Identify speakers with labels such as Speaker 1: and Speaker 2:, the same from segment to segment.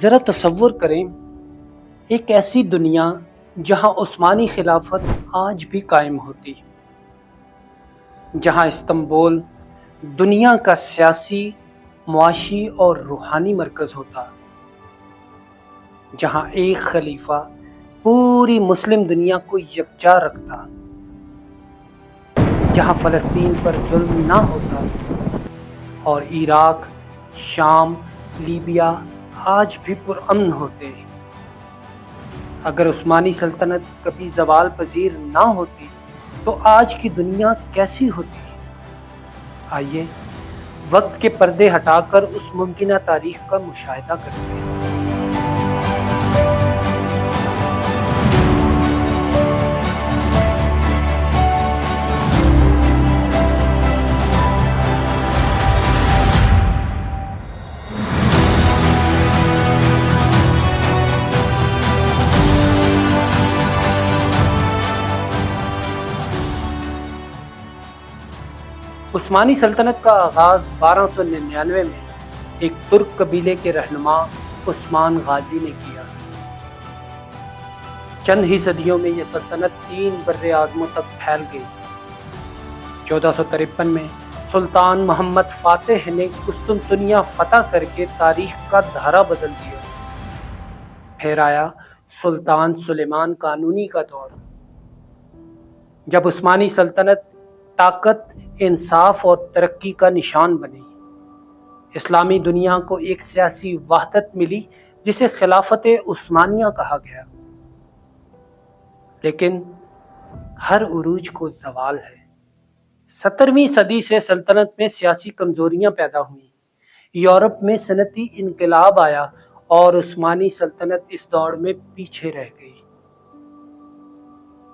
Speaker 1: ذرا تصور کریں ایک ایسی دنیا جہاں عثمانی خلافت آج بھی قائم ہوتی، جہاں استنبول دنیا کا سیاسی، معاشی اور روحانی مرکز ہوتا، جہاں ایک خلیفہ پوری مسلم دنیا کو یکجا رکھتا، جہاں فلسطین پر ظلم نہ ہوتا اور عراق، شام، لیبیا آج بھی پرامن ہوتے۔ اگر عثمانی سلطنت کبھی زوال پذیر نہ ہوتی تو آج کی دنیا کیسی ہوتی؟ آئیے وقت کے پردے ہٹا کر اس ممکنہ تاریخ کا مشاہدہ کرتے ہیں۔ عثمانی سلطنت کا آغاز 1299 میں ایک ترک قبیلے کے رہنما عثمان غازی نے کیا۔ چند ہی صدیوں میں یہ سلطنت 3 بر اعظموں تک پھیل گئی۔ 1453 میں سلطان محمد فاتح نے قسطنطنیہ فتح کر کے تاریخ کا دھارا بدل دیا۔ پھر آیا سلطان سلیمان قانونی کا دور، جب عثمانی سلطنت طاقت، انصاف اور ترقی کا نشان بنی۔ اسلامی دنیا کو ایک سیاسی وحدت ملی جسے خلافت عثمانیہ کہا گیا۔ لیکن ہر عروج کو زوال ہے۔ 17ویں صدی سے سلطنت میں سیاسی کمزوریاں پیدا ہوئیں، یورپ میں صنعتی انقلاب آیا اور عثمانی سلطنت اس دوڑ میں پیچھے رہ گئی۔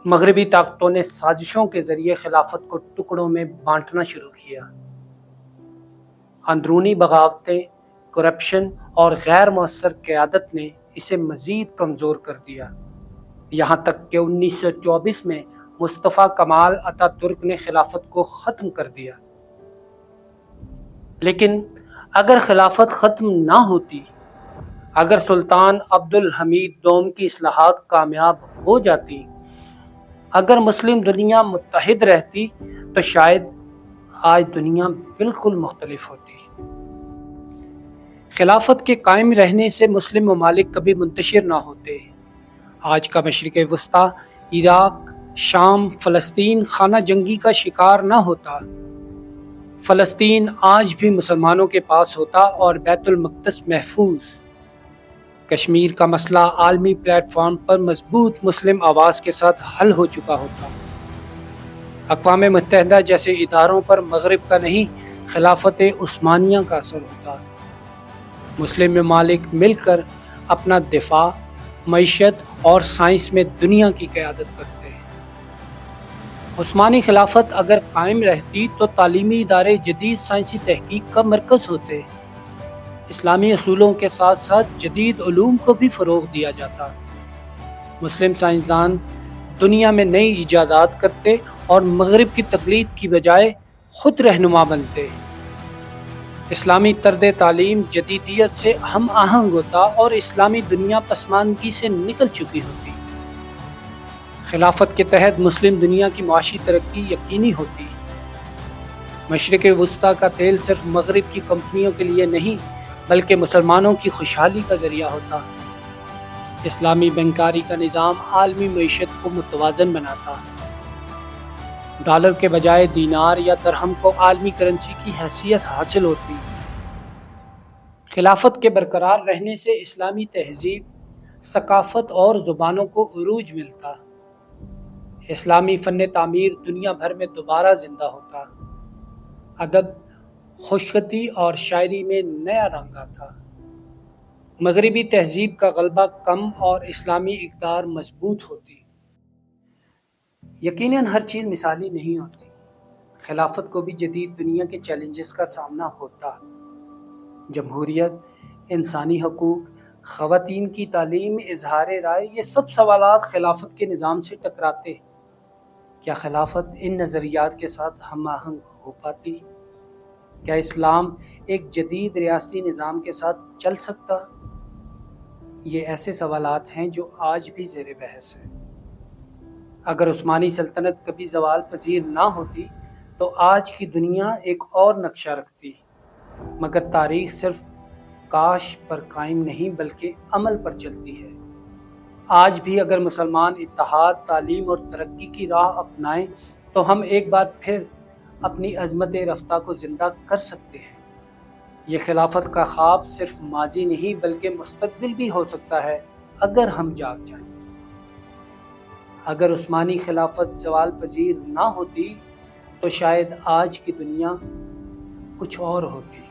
Speaker 1: مغربی طاقتوں نے سازشوں کے ذریعے خلافت کو ٹکڑوں میں بانٹنا شروع کیا۔ اندرونی بغاوتیں، کرپشن اور غیر مؤثر قیادت نے اسے مزید کمزور کر دیا، یہاں تک کہ 1924 میں مصطفیٰ کمال اتا ترک نے خلافت کو ختم کر دیا۔ لیکن اگر خلافت ختم نہ ہوتی، اگر سلطان عبد الحمید دوم کی اصلاحات کامیاب ہو جاتی، اگر مسلم دنیا متحد رہتی تو شاید آج دنیا بالکل مختلف ہوتی۔ خلافت کے قائم رہنے سے مسلم ممالک کبھی منتشر نہ ہوتے۔ آج کا مشرق وسطیٰ، عراق، شام، فلسطین خانہ جنگی کا شکار نہ ہوتا۔ فلسطین آج بھی مسلمانوں کے پاس ہوتا اور بیت المقدس محفوظ۔ کشمیر کا مسئلہ عالمی پلیٹ فارم پر مضبوط مسلم آواز کے ساتھ حل ہو چکا ہوتا۔ اقوام متحدہ جیسے اداروں پر مغرب کا نہیں، خلافت عثمانیہ کا اثر ہوتا۔ مسلم ممالک مل کر اپنا دفاع، معیشت اور سائنس میں دنیا کی قیادت کرتے ہیں۔ عثمانی خلافت اگر قائم رہتی تو تعلیمی ادارے جدید سائنسی تحقیق کا مرکز ہوتے۔ اسلامی اصولوں کے ساتھ ساتھ جدید علوم کو بھی فروغ دیا جاتا۔ مسلم سائنسدان دنیا میں نئی ایجادات کرتے اور مغرب کی تقلید کی بجائے خود رہنما بنتے۔ اسلامی طرز تعلیم جدیدیت سے ہم آہنگ ہوتا اور اسلامی دنیا پسماندگی سے نکل چکی ہوتی۔ خلافت کے تحت مسلم دنیا کی معاشی ترقی یقینی ہوتی۔ مشرق وسطیٰ کا تیل صرف مغرب کی کمپنیوں کے لیے نہیں بلکہ مسلمانوں کی خوشحالی کا ذریعہ ہوتا۔ اسلامی بینکاری کا نظام عالمی معیشت کو متوازن بناتا۔ ڈالر کے بجائے دینار یا درہم کو عالمی کرنسی کی حیثیت حاصل ہوتی۔ خلافت کے برقرار رہنے سے اسلامی تہذیب، ثقافت اور زبانوں کو عروج ملتا۔ اسلامی فن تعمیر دنیا بھر میں دوبارہ زندہ ہوتا۔ ادب، خوشخطی اور شاعری میں نیا رنگ آتا۔ مغربی تہذیب کا غلبہ کم اور اسلامی اقدار مضبوط ہوتی۔ یقیناً ہر چیز مثالی نہیں ہوتی۔ خلافت کو بھی جدید دنیا کے چیلنجز کا سامنا ہوتا۔ جمہوریت، انسانی حقوق، خواتین کی تعلیم، اظہار رائے، یہ سب سوالات خلافت کے نظام سے ٹکراتے۔ کیا خلافت ان نظریات کے ساتھ ہم آہنگ ہو پاتی؟ کیا اسلام ایک جدید ریاستی نظام کے ساتھ چل سکتا؟ یہ ایسے سوالات ہیں جو آج بھی زیر بحث ہیں۔ اگر عثمانی سلطنت کبھی زوال پذیر نہ ہوتی تو آج کی دنیا ایک اور نقشہ رکھتی، مگر تاریخ صرف کاش پر قائم نہیں بلکہ عمل پر چلتی ہے۔ آج بھی اگر مسلمان اتحاد، تعلیم اور ترقی کی راہ اپنائیں تو ہم ایک بار پھر اپنی عظمت رفتہ کو زندہ کر سکتے ہیں۔ یہ خلافت کا خواب صرف ماضی نہیں بلکہ مستقبل بھی ہو سکتا ہے اگر ہم جاگ جائیں۔ اگر عثمانی خلافت زوال پذیر نہ ہوتی تو شاید آج کی دنیا کچھ اور ہوتی۔